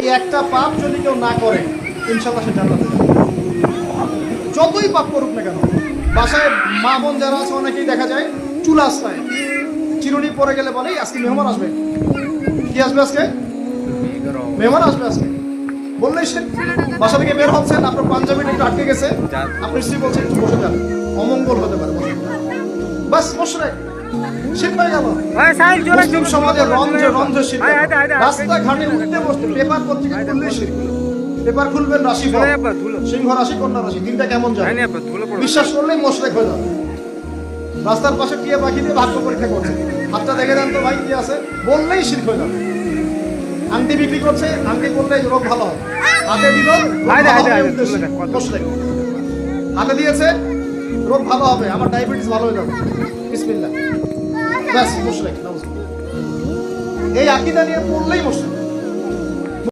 এই একটা পাপ যদি কেউ না করে ইনশাআল্লাহ সে জান্নাতে যাবে। যতই পাপ করুক না কেন। বাসায় মা বোন যারা আছে অনেকেই দেখা যায় চুল আশ্রায় চিরুনি পরে গেলে বলে আজকে মেহমান আসবে। কি আসবে আজকে? মেহমান আসবে আজকে বললেই সে বাসা থেকে বের হচ্ছেন, আপনার পাঞ্জাবিটা একটু আটকে গেছে, আপনার স্ত্রী বলছেন একটু বসে যান, অমঙ্গল হতে পারে, বাস বসে শীত হয়ে গেল। মুসলিম সমাজের রঞ্জে রঞ্জে শীত। রাস্তাঘাটে উঠতে বসতে পেপার পত্রিকা খুললেই শীত। পেপার খুলবেন রাশিফল, সিংহ রাশি, কন্যা রাশি, দিনটা কেমন যায় বিশ্বাস করলেই মোশরেক হয়ে যাবে। রাস্তার পাশে টিয়া পাখি দিয়ে ভাগ্য পরীক্ষা করছে, হাতটা দেখে দেন তো ভাই কি আছে, বললেই শীত হয়ে যাবে। আংটি বিক্রি করছে, আংটি করলে রোগ ভালো হবে, হাতে দিল মোশরেক, হাতে দিয়েছে রোগ ভালো হবে, আমার ডায়াবেটিস ভালো হয়ে যাবে, বিসমিল্লাহ, ব্যাস মোশরেক। এই আকীদা নিয়ে পড়লেই মোশরেক।